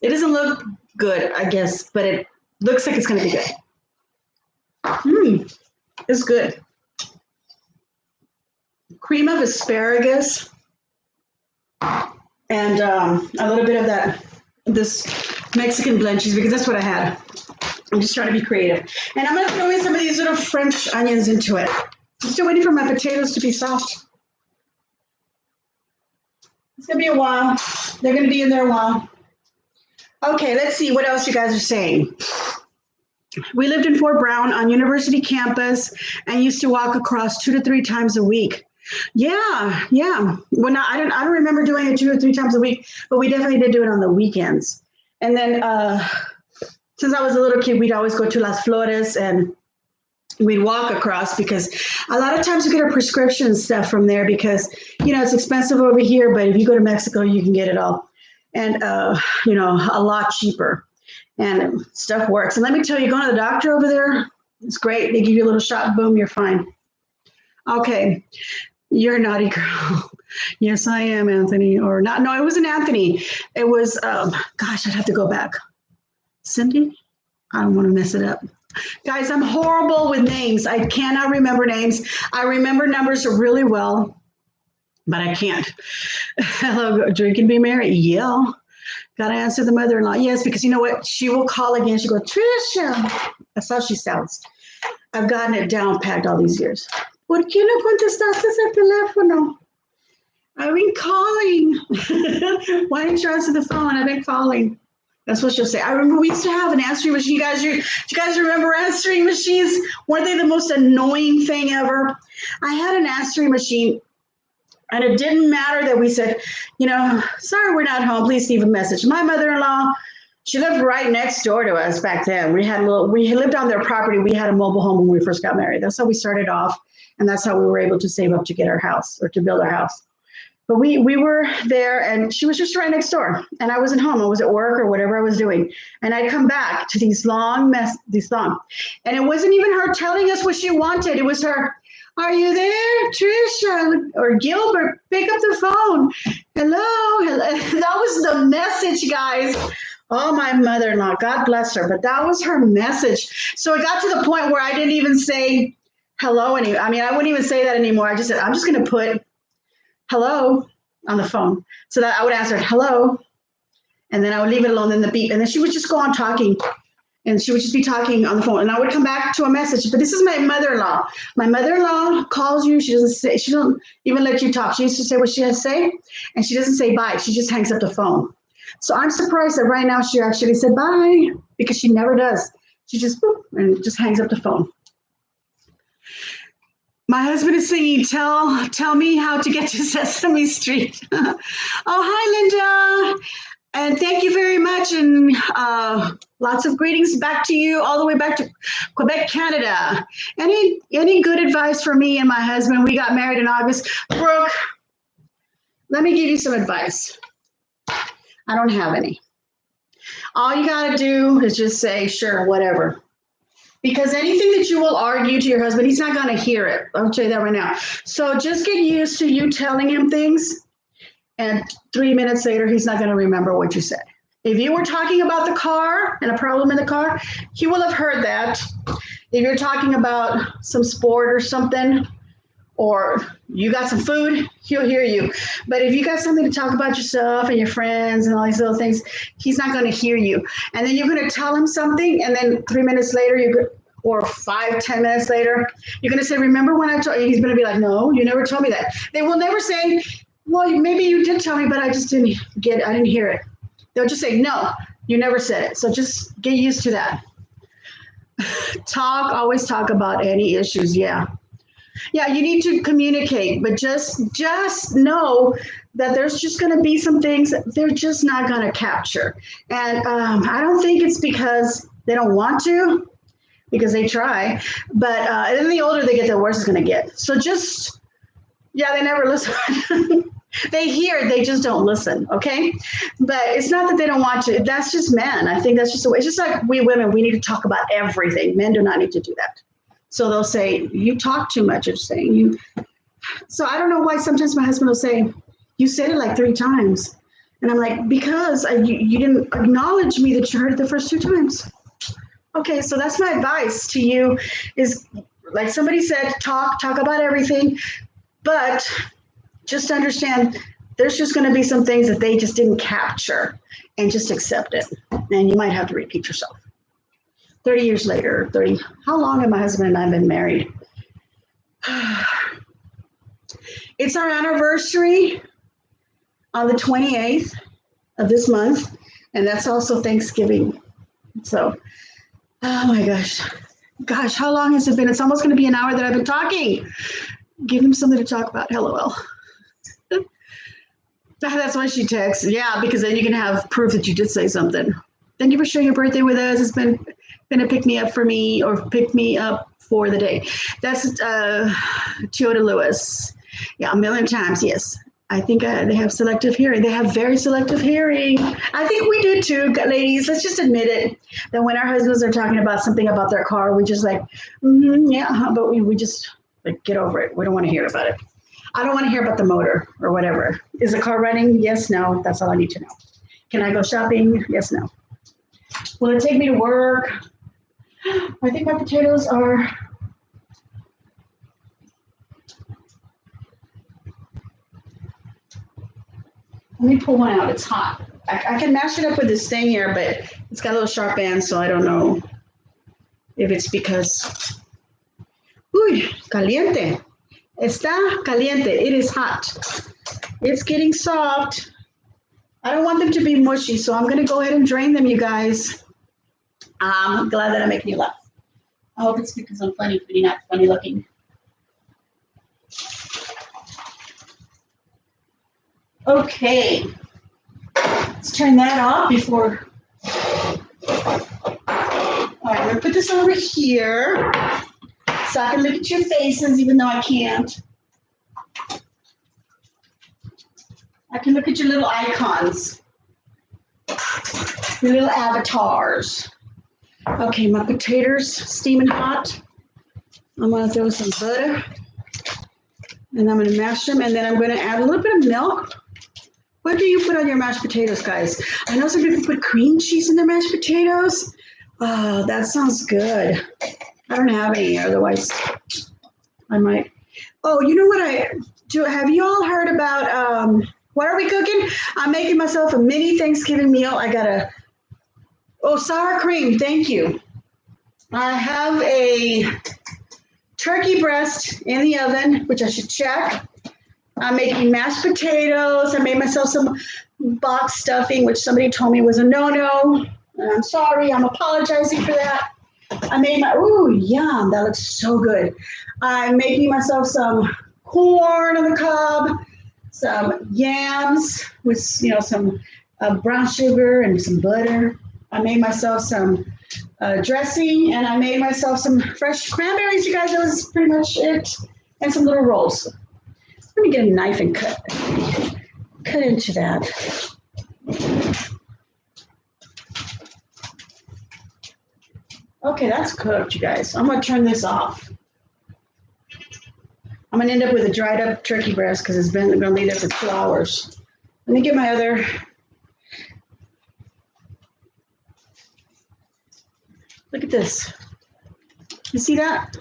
It doesn't look good, I guess, but it looks like it's going to be good. It's good. Cream of asparagus and a little bit of this Mexican blend cheese, because that's what I had. I'm just trying to be creative. And I'm going to throw in some of these little French onions into it. I'm still waiting for my potatoes to be soft. It's going to be a while. They're going to be in there a while. Okay, let's see what else you guys are saying. We lived in Fort Brown on University campus and used to walk across 2 to 3 times a week. Yeah. Well, I don't remember doing it 2 or 3 times a week, but we definitely did do it on the weekends. And then since I was a little kid, we'd always go to Las Flores and we'd walk across, because a lot of times we get our prescription stuff from there because, it's expensive over here, but if you go to Mexico, you can get it all. And, a lot cheaper, and stuff works. And let me tell you, going to the doctor over there, it's great. They give you a little shot, boom, you're fine. Okay. You're a naughty girl. Yes, I am, Anthony. Or not. No, it wasn't Anthony. It was, gosh, I'd have to go back. Cindy? I don't want to mess it up. Guys, I'm horrible with names. I cannot remember names. I remember numbers really well, but I can't. Hello, drink and be merry. Yeah. Got to answer the mother-in-law. Yes, because you know what? She will call again. She'll go, Tricia. That's how she sounds. I've gotten it down packed all these years. ¿Por qué no contestaste el teléfono? I've been calling. Why didn't you answer the phone? I've been calling. That's what she'll say. I remember we used to have an answering machine. You guys remember answering machines? Weren't they the most annoying thing ever? I had an answering machine, and it didn't matter that we said, sorry, we're not home. Please leave a message. My mother-in-law, she lived right next door to us back then. We lived on their property. We had a mobile home when we first got married. That's how we started off, and that's how we were able to save up to get our house or to build our house. But we were there, and she was just right next door, and I wasn't home. I was at work or whatever I was doing, and I'd come back to these long, and it wasn't even her telling us what she wanted. It was her, are you there, Tricia or Gilbert? Pick up the phone. Hello. That was the message, guys. Oh, my mother-in-law, God bless her, but that was her message. So it got to the point where I didn't even say hello anymore. I mean, I wouldn't even say that anymore. I just said, I'm just going to put hello on the phone, so that I would answer hello, and then I would leave it alone, then the beep, and then she would just go on talking. and she would just be talking on the phone, and I would come back to a message. But this is my mother-in-law. My mother-in-law calls you. She doesn't say. She don't even let you talk. She used to say what she has to say, and she doesn't say bye. She just hangs up the phone. So I'm surprised that right now she actually said bye, because she never does. She just boop, and just hangs up the phone. My husband is singing Tell Me How to Get to Sesame Street. Oh, hi, Linda. And thank you very much. And lots of greetings back to you, all the way back to Quebec, Canada. Any good advice for me and my husband? We got married in August. Brooke, let me give you some advice. I don't have any. All you got to do is just say, sure, whatever. Because anything that you will argue to your husband, he's not going to hear it. I'll tell you that right now. So just get used to you telling him things, and 3 minutes later, he's not going to remember what you said. If you were talking about the car and a problem in the car, he will have heard that. If you're talking about some sport or something, or you got some food, he'll hear you. But if you got something to talk about yourself and your friends and all these little things, he's not going to hear you. And then you're going to tell him something, and then 3 minutes later, or 5-10 minutes later, you're going to say, remember when I told you? He's going to be like, no, you never told me that. They will never say, well, maybe you did tell me, but I just didn't get it. I didn't hear it. They'll just say, no, you never said it. So just get used to that. Always talk about any issues. Yeah, you need to communicate, but just know that there's just going to be some things that they're just not going to capture. And I don't think it's because they don't want to, because they try, but then the older they get, the worse it's going to get. So they never listen. They hear, they just don't listen, okay? But it's not that they don't want to. That's just men. I think that's just the way. It's just like we women, we need to talk about everything. Men do not need to do that. So they'll say, you talk too much, or saying you. So I don't know why sometimes my husband will say, you said it like 3 times. And I'm like, because you didn't acknowledge me that you heard it the first 2 times. Okay, so that's my advice to you is, like somebody said, talk about everything, but just understand there's just going to be some things that they just didn't capture, and just accept it. And you might have to repeat yourself. 30 years later, how long have my husband and I been married? It's our anniversary on the 28th of this month, and that's also Thanksgiving. So, oh my gosh, how long has it been? It's almost going to be an hour that I've been talking. Give him something to talk about. LOL. That's why she texts. Yeah, because then you can have proof that you did say something. Thank you for sharing your birthday with us. It's been a pick me up for me, or pick me up for the day. That's Toyota Lewis. Yeah, 1,000,000 times. Yes. I think they have selective hearing. They have very selective hearing. I think we do too, ladies. Let's just admit it. That when our husbands are talking about something about their car, we just like, yeah, but we just like get over it. We don't want to hear about it. I don't want to hear about the motor or whatever. Is the car running? Yes, no. That's all I need to know. Can I go shopping? Yes, no. Will it take me to work? I think my potatoes are. Let me pull one out. It's hot. I can mash it up with this thing here, but it's got a little sharp end, so I don't know if it's because. Uy, caliente. Está caliente. It is hot. It's getting soft. I don't want them to be mushy, so I'm going to go ahead and drain them, you guys. I'm glad that I'm making you laugh. I hope it's because I'm funny, pretty not funny looking. Okay. Let's turn that off before. All right, I'm going to put this over here so I can look at your faces, even though I can't. I can look at your little icons, your little avatars. Okay, my potatoes steaming hot. I'm going to throw some butter, and I'm going to mash them, and then I'm going to add a little bit of milk. What do you put on your mashed potatoes, guys? I know some people put cream cheese in their mashed potatoes. Oh, that sounds good. I don't have any, otherwise I might. Oh, you know what I do? Have you all heard about, what are we cooking? I'm making myself a mini Thanksgiving meal. I got a Oh, sour cream. Thank you. I have a turkey breast in the oven, which I should check. I'm making mashed potatoes. I made myself some box stuffing, which somebody told me was a no-no. I'm sorry. I'm apologizing for that. I made my, ooh, yum. That looks so good. I'm making myself some corn on the cob, some yams with, some brown sugar and some butter. I made myself some dressing, and I made myself some fresh cranberries, you guys. That was pretty much it. And some little rolls. Let me get a knife and cut into that. Okay, that's cooked, you guys. I'm going to turn this off. I'm going to end up with a dried up turkey breast because it's been going to be there for 2 hours. Let me get my other. Look at this. You see that?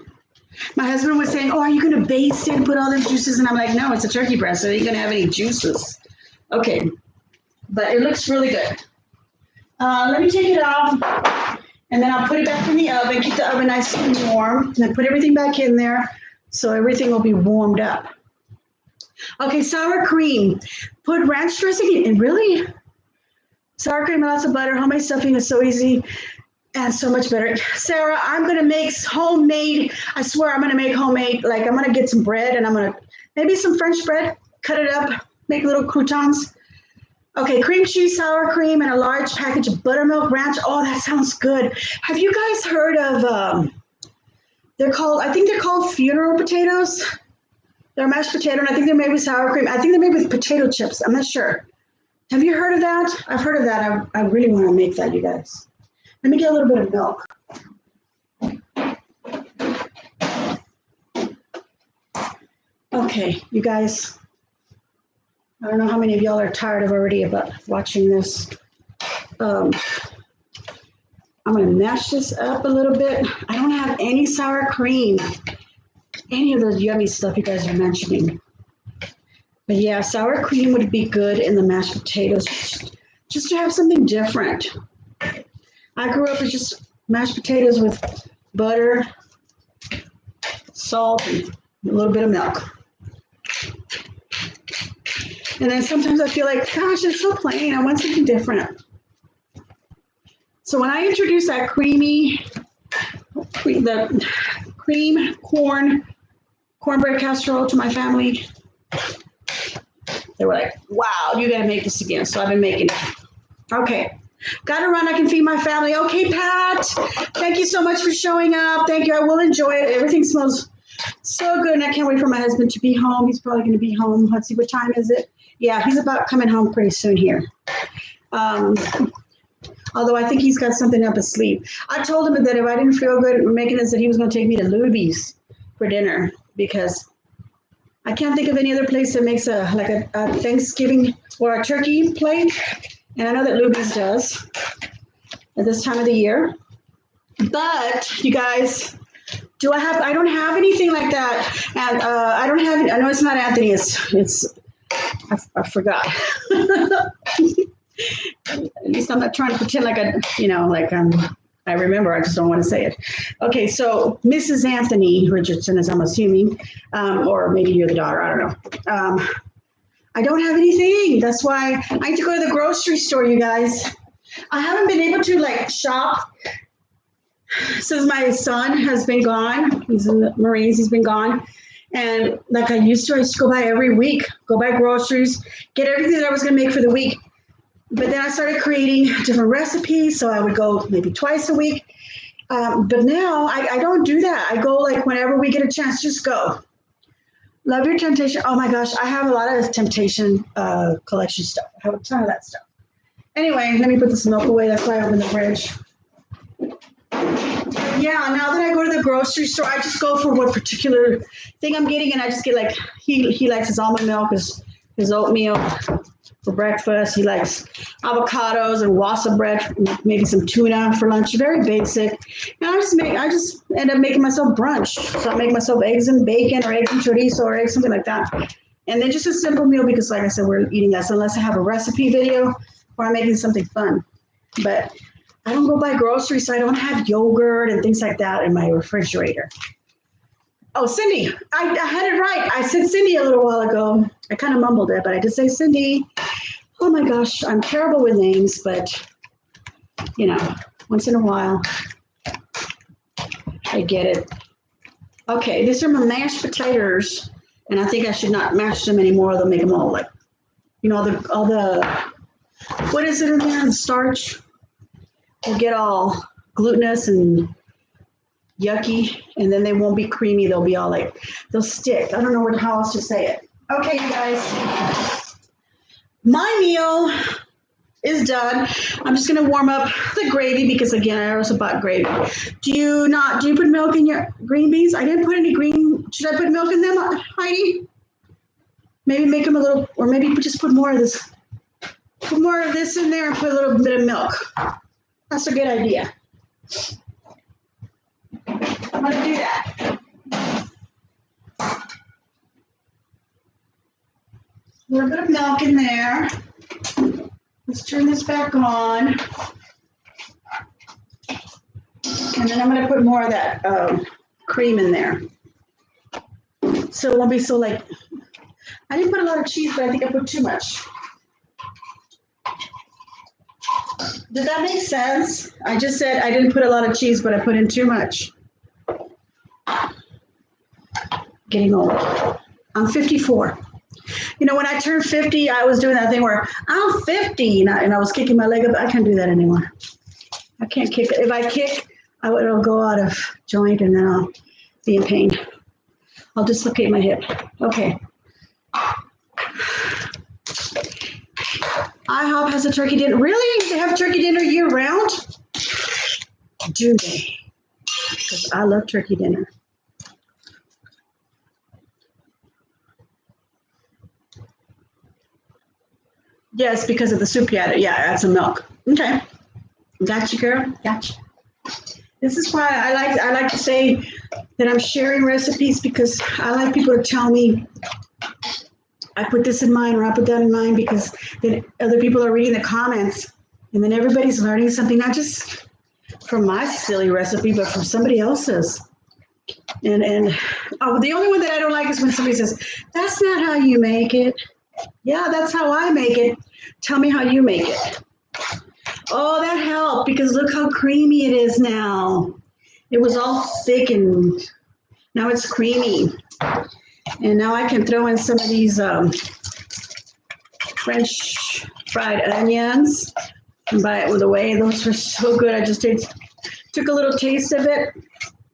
My husband was saying, oh, are you going to baste it and put all the juices? And I'm like, no, it's a turkey breast, so it ain't going to have any juices. Okay, but it looks really good. Let me take it off, and then I'll put it back in the oven, keep the oven nice and warm, and then put everything back in there so everything will be warmed up. Okay, sour cream. Put ranch dressing in, really? Sour cream, lots of butter. Homemade stuffing is so easy. And so much better. Sarah, I'm going to make homemade, I swear I'm going to make homemade, like I'm going to get some bread and I'm going to, maybe some French bread, cut it up, make little croutons. Okay, cream cheese, sour cream, and a large package of buttermilk ranch. Oh, that sounds good. Have you guys heard of, I think they're called funeral potatoes. They're mashed potato, and I think they're made with sour cream. I think they're made with potato chips. I'm not sure. Have you heard of that? I've heard of that. I really want to make that, you guys. Let me get a little bit of milk. Okay, you guys, I don't know how many of y'all are tired of already about watching this. I'm going to mash this up a little bit. I don't have any sour cream, any of those yummy stuff you guys are mentioning. But yeah, sour cream would be good in the mashed potatoes, just to have something different. I grew up with just mashed potatoes with butter, salt, and a little bit of milk. And then sometimes I feel like, gosh, it's so plain. I want something different. So when I introduced that cream cornbread casserole to my family, they were like, wow, you got to make this again. So I've been making it. Okay. Got to run. I can feed my family. Okay, Pat. Thank you so much for showing up. Thank you. I will enjoy it. Everything smells so good, and I can't wait for my husband to be home. He's probably going to be home. Let's see, what time is it? Yeah, he's about coming home pretty soon here. Although I think he's got something up his sleeve. I told him that if I didn't feel good making this, that he was going to take me to Luby's for dinner, because I can't think of any other place that makes a Thanksgiving or a turkey plate. And I know that Luby's does at this time of the year. But you guys, I don't have anything like that. And I don't have, I know it's not Anthony, I forgot. At least I'm not trying to pretend like I remember, I just don't want to say it. Okay, so Mrs. Anthony Richardson, as I'm assuming, or maybe you're the daughter, I don't know. I don't have anything. That's why I need to go to the grocery store, you guys. I haven't been able to shop since my son has been gone. He's in the Marines, he's been gone. And like I used to go by every week, go buy groceries, get everything that I was going to make for the week. But then I started creating different recipes, so I would go maybe twice a week. But now I don't do that. I go whenever we get a chance, just go. Love your Temptation. Oh my gosh, I have a lot of Temptation collection stuff. I have a ton of that stuff. Anyway, let me put this milk away. That's why I opened the fridge. Yeah, now that I go to the grocery store, I just go for what particular thing I'm getting, and I just get he likes his almond milk, his oatmeal for breakfast. He likes avocados and wasa bread, maybe some tuna for lunch. Very basic. And I just end up making myself brunch. So I make myself eggs and bacon, or eggs and chorizo, or eggs, something like that. And then just a simple meal, because like I said, we're eating less unless I have a recipe video or I'm making something fun. But I don't go buy groceries, so I don't have yogurt and things like that in my refrigerator. Oh, Cindy, I had it right. I said Cindy a little while ago. I kind of mumbled it, but I did say Cindy. Oh my gosh, I'm terrible with names, but you know, once in a while, I get it. Okay, these are my mashed potatoes, and I think I should not mash them anymore. They'll make them all like, you know, all the what is it in there? The starch will get all glutinous and yucky, and then they won't be creamy. They'll be all like, they'll stick. I don't know how else to say it. Okay, you guys, my meal is done. I'm just gonna warm up the gravy because again, I also bought gravy. Do you put milk in your green beans? I didn't put any green. Should I put milk in them, Heidi? Maybe make them a little, or maybe just put more of this. Put more of this in there and put a little bit of milk. That's a good idea. I'm gonna do that. A little bit of milk in there. Let's turn this back on. And then I'm going to put more of that cream in there. So it won't be so like, I didn't put a lot of cheese, but I think I put too much. Did that make sense? I just said I didn't put a lot of cheese, but I put in too much. Getting old. I'm 54. You know, when I turned 50, I was doing that thing where I'm 50, and I was kicking my leg up. I can't do that anymore. I can't kick. If I kick, it'll go out of joint, and then I'll be in pain. I'll dislocate my hip. Okay. IHOP has a turkey dinner. Really? They have a turkey dinner year round? Do they? Because I love turkey dinner. Yes, because of the soup you added. Yeah, add some milk. Okay. Gotcha, girl. Gotcha. This is why I like to say that I'm sharing recipes, because I like people to tell me I put this in mine or I put that in mine, because then other people are reading the comments and then everybody's learning something, not just from my silly recipe, but from somebody else's. And the only one that I don't like is when somebody says, that's not how you make it. Yeah, that's how I make it. Tell me how you make it. Oh, that helped, because look how creamy it is now. It was all thick and now it's creamy. And now I can throw in some of these French fried onions and buy it with the way. Those were so good. I just took a little taste of it,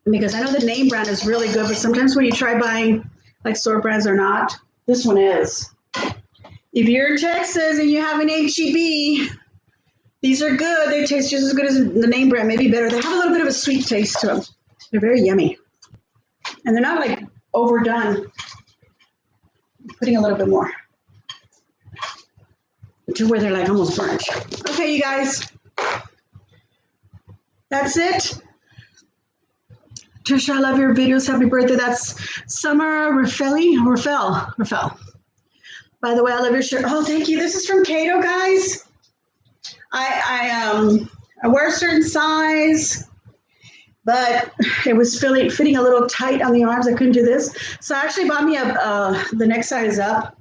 because I know the name brand is really good, but sometimes when you try buying like store brands are not, this one is. If you're in Texas and you have an HEB, these are good. They taste just as good as the name brand, maybe better. They have a little bit of a sweet taste to them. They're very yummy. And they're not like overdone. I'm putting a little bit more to where they're like almost burnt. Okay, you guys. That's it. Tricia, I love your videos. Happy birthday. That's Summer Rafael. By the way, I love your shirt. Oh, thank you. This is from Cato, guys. I wear a certain size, but it was fitting a little tight on the arms. I couldn't do this. So I actually bought me the next size up,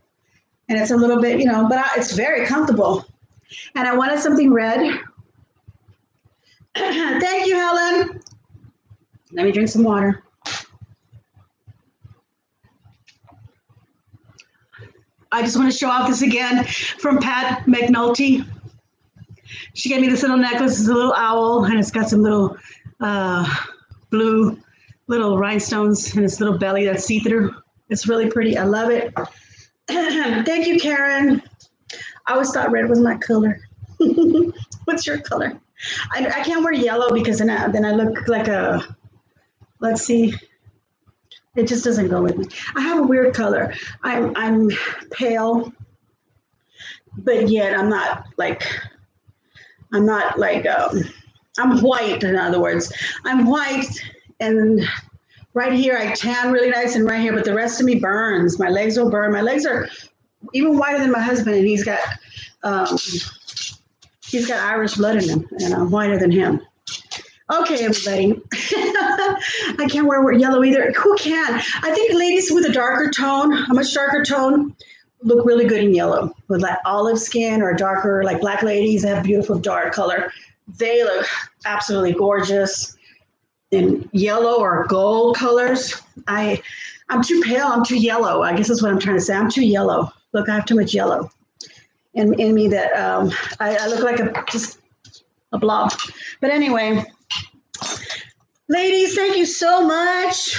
and it's a little bit, but it's very comfortable. And I wanted something red. Thank you, Helen. Let me drink some water. I just want to show off this again from Pat McNulty. She gave me this little necklace. It's a little owl, and it's got some little blue little rhinestones in its little belly that's see-through. It's really pretty. I love it. Thank you, Karen. I always thought red was my color. What's your color? I can't wear yellow because then I look like a, let's see. It just doesn't go with me. I have a weird color. I'm pale, but yet I'm white, in other words. I'm white, and right here I tan really nice, and right here, but the rest of me burns. My legs will burn. My legs are even whiter than my husband, and he's got He's got Irish blood in him, and I'm whiter than him. Okay, everybody. I can't wear yellow either. Who can? I think ladies with a darker tone, a much darker tone, look really good in yellow. With like olive skin or darker, like black ladies that have beautiful dark color. They look absolutely gorgeous in yellow or gold colors. I'm too pale. I'm too yellow. I guess that's what I'm trying to say. I'm too yellow. Look, I have too much yellow in me that I look like just a blob. But anyway, ladies, thank you so much.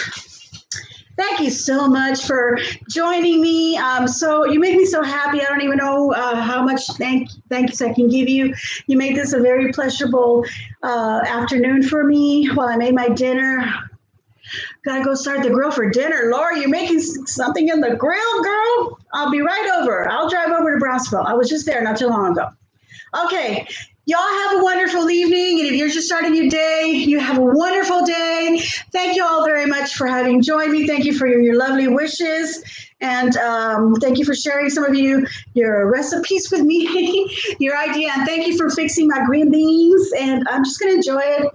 Thank you so much for joining me. So you make me so happy. I don't even know how much thanks I can give you. You made this a very pleasurable afternoon for me while I made my dinner. Gotta go start the grill for dinner. Laura, you're making something in the grill, girl? I'll be right over. I'll drive over to Brownsville. I was just there not too long ago. Okay. Y'all have a wonderful evening, and if you're just starting your day, you have a wonderful day. Thank you all very much for having joined me. Thank you for your lovely wishes, and thank you for sharing some of your recipes with me, your idea, and thank you for fixing my green beans. And I'm just going to enjoy it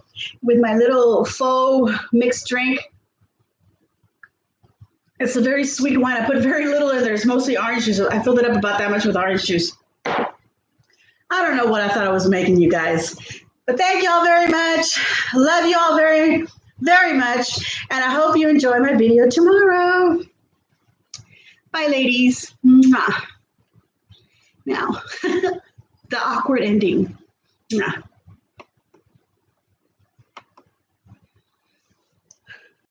with my little faux mixed drink. It's a very sweet wine. I put very little in there. It's mostly orange juice. I filled it up about that much with orange juice. I don't know what I thought I was making, you guys. But thank y'all very much. Love y'all very, very much. And I hope you enjoy my video tomorrow. Bye, ladies. Mwah. Now, the awkward ending. Mwah.